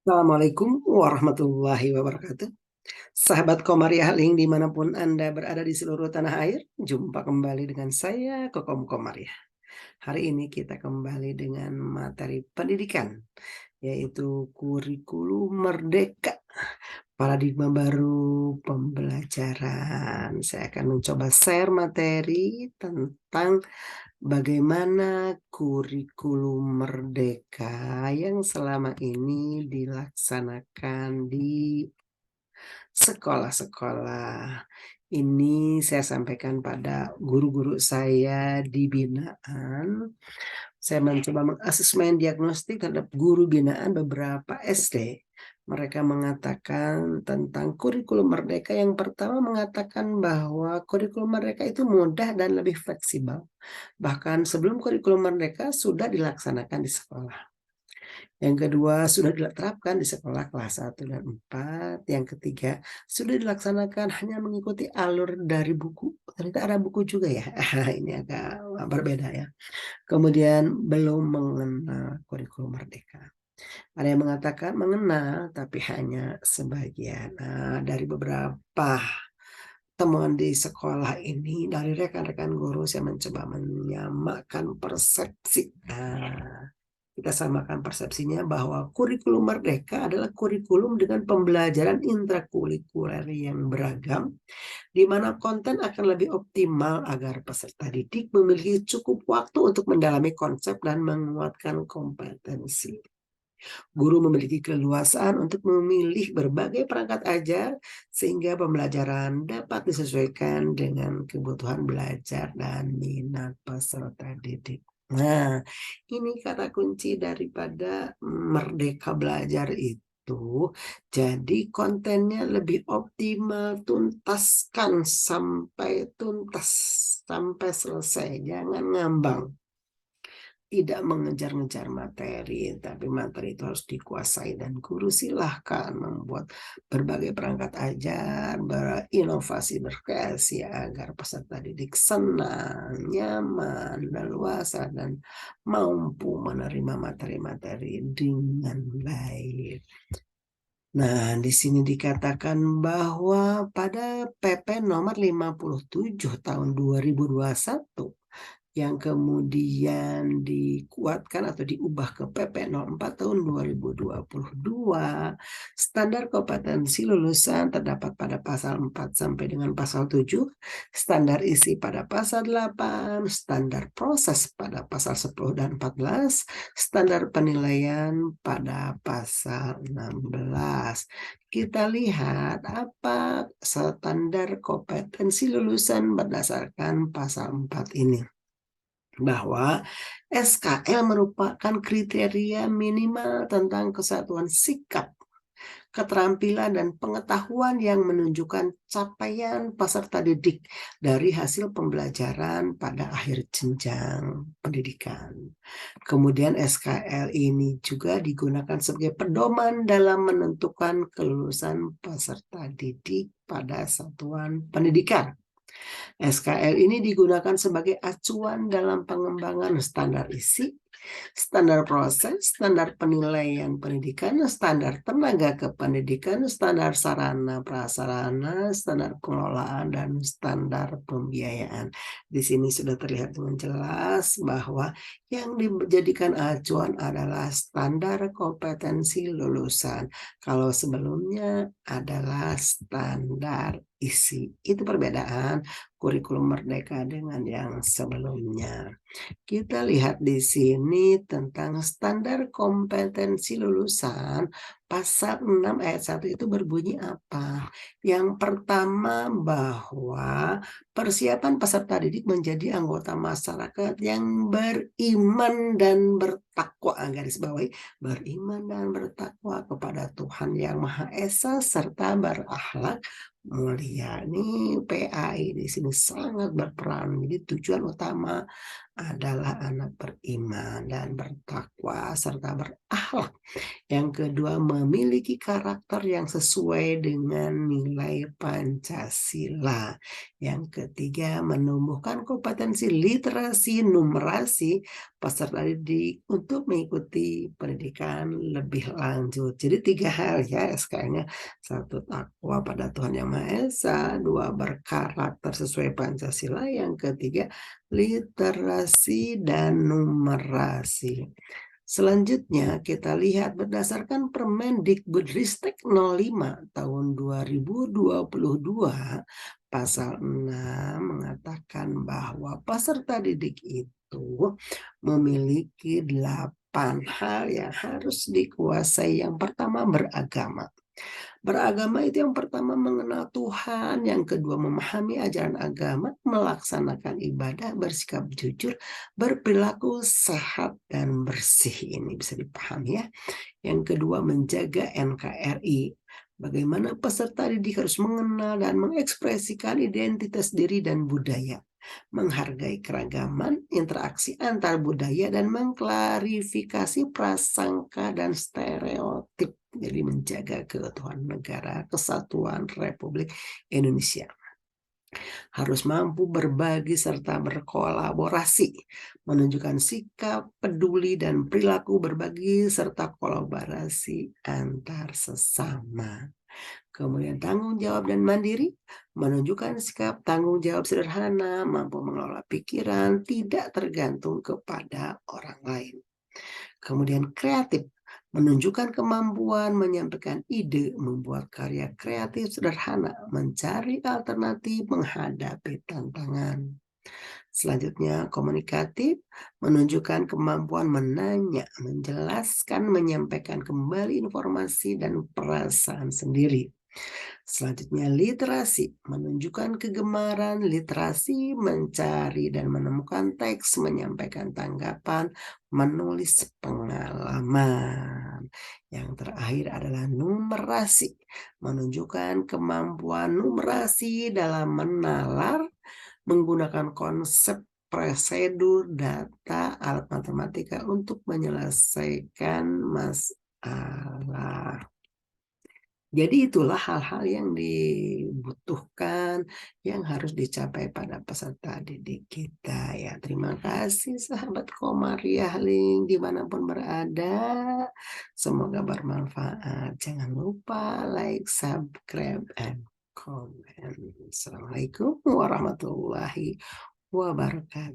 Assalamualaikum warahmatullahi wabarakatuh. Sahabat Komariah Link dimanapun Anda berada di seluruh tanah air, jumpa kembali dengan saya Kokom Komariah. Hari ini kita kembali dengan materi pendidikan, yaitu kurikulum merdeka, paradigma baru pembelajaran. Saya akan mencoba share materi tentang bagaimana kurikulum merdeka yang selama ini dilaksanakan di sekolah-sekolah. Ini saya sampaikan pada guru-guru saya di binaan. Saya mencoba mengasesmen diagnostik terhadap guru binaan beberapa SD. Mereka mengatakan tentang kurikulum merdeka. Yang pertama mengatakan bahwa kurikulum merdeka itu mudah dan lebih fleksibel. Bahkan sebelum kurikulum merdeka sudah dilaksanakan di sekolah. Yang kedua, sudah diterapkan di sekolah kelas 1 dan 4. Yang ketiga, sudah dilaksanakan hanya mengikuti alur dari buku. Ternyata ada buku juga ya. Ini agak berbeda ya. Kemudian belum mengenal kurikulum merdeka. Ada yang mengatakan mengenal, tapi hanya sebagian. Dari beberapa temuan di sekolah ini, dari rekan-rekan guru, saya mencoba menyamakan persepsi. Kita samakan persepsinya bahwa kurikulum merdeka adalah kurikulum dengan pembelajaran intrakurikuler yang beragam, di mana konten akan lebih optimal agar peserta didik memiliki cukup waktu untuk mendalami konsep dan menguatkan kompetensi. Guru memiliki keleluasaan untuk memilih berbagai perangkat ajar sehingga pembelajaran dapat disesuaikan dengan kebutuhan belajar dan minat peserta didik. Nah, ini kata kunci daripada merdeka belajar itu. Jadi kontennya lebih optimal, tuntaskan sampai tuntas, sampai selesai, jangan ngambang. Tidak mengejar-ngejar materi, tapi materi itu harus dikuasai dan guru silahkan membuat berbagai perangkat ajar, berinovasi, berkreasi agar peserta didik senang, nyaman, leluasa, dan mampu menerima materi-materi dengan baik. Nah, di sini dikatakan bahwa pada PP nomor 57 tahun 2021 yang kemudian dikuatkan atau diubah ke PP 04 tahun 2022, standar kompetensi lulusan terdapat pada pasal 4 sampai dengan pasal 7, standar isi pada pasal 8, standar proses pada pasal 10 dan 14, standar penilaian pada pasal 16. Kita lihat apa standar kompetensi lulusan berdasarkan pasal 4 ini. Bahwa SKL merupakan kriteria minimal tentang kesatuan sikap, keterampilan, dan pengetahuan yang menunjukkan capaian peserta didik dari hasil pembelajaran pada akhir jenjang pendidikan. Kemudian SKL ini juga digunakan sebagai pedoman dalam menentukan kelulusan peserta didik pada satuan pendidikan. SKL ini digunakan sebagai acuan dalam pengembangan standar isi, standar proses, standar penilaian pendidikan, standar tenaga kependidikan, standar sarana prasarana, standar pengelolaan, dan standar pembiayaan. Di sini sudah terlihat dengan jelas bahwa yang dijadikan acuan adalah standar kompetensi lulusan. Kalau sebelumnya adalah standar isi. Itu perbedaan kurikulum merdeka dengan yang sebelumnya. Kita lihat di sini tentang standar kompetensi lulusan. Pasal 6 ayat 1 itu berbunyi apa? Yang pertama bahwa persiapan peserta didik menjadi anggota masyarakat yang beriman dan bertakwa, garis bawahi, beriman dan bertakwa kepada Tuhan Yang Maha Esa serta berakhlak mulia. Ini PAI di sini sangat berperan. Jadi tujuan utama adalah anak beriman dan bertakwa serta berakhlak. Yang kedua, memiliki karakter yang sesuai dengan nilai Pancasila. Yang ketiga, menumbuhkan kompetensi literasi numerasi peserta didik untuk mengikuti pendidikan lebih lanjut. Jadi 3 hal ya SK-nya. 1, takwa pada Tuhan Yang Maha Esa. 2, berkarakter sesuai Pancasila. Yang ketiga, literasi dan numerasi. Selanjutnya kita lihat berdasarkan Permendikbudristek 05 tahun 2022 pasal 6 mengatakan bahwa peserta didik itu memiliki 8 hal yang harus dikuasai. Yang pertama, beragama. Beragama itu yang pertama mengenal Tuhan, yang kedua memahami ajaran agama, melaksanakan ibadah, bersikap jujur, berperilaku sehat dan bersih. Ini bisa dipahami ya. Yang kedua menjaga NKRI. Bagaimana peserta didik harus mengenal dan mengekspresikan identitas diri dan budaya, menghargai keragaman, interaksi antar budaya, dan mengklarifikasi prasangka dan stereotip. Jadi menjaga keutuhan negara, kesatuan Republik Indonesia. Harus mampu berbagi serta berkolaborasi, menunjukkan sikap peduli dan perilaku berbagi serta kolaborasi antar sesama. Kemudian tanggung jawab dan mandiri, menunjukkan sikap tanggung jawab sederhana, mampu mengelola pikiran, tidak tergantung kepada orang lain. Kemudian kreatif, menunjukkan kemampuan menyampaikan ide, membuat karya kreatif sederhana, mencari alternatif menghadapi tantangan. Selanjutnya komunikatif, menunjukkan kemampuan menanya, menjelaskan, menyampaikan kembali informasi dan perasaan sendiri. Selanjutnya literasi, menunjukkan kegemaran literasi, mencari dan menemukan teks, menyampaikan tanggapan, menulis pengalaman. Yang terakhir adalah numerasi, menunjukkan kemampuan numerasi dalam menalar, menggunakan konsep prosedur, data, alat matematika untuk menyelesaikan masalah. Jadi itulah hal-hal yang dibutuhkan, yang harus dicapai pada peserta didik kita ya. Terima kasih sahabat Komariah Link dimanapun berada. Semoga bermanfaat. Jangan lupa like, subscribe, and comment. Assalamualaikum warahmatullahi wabarakatuh.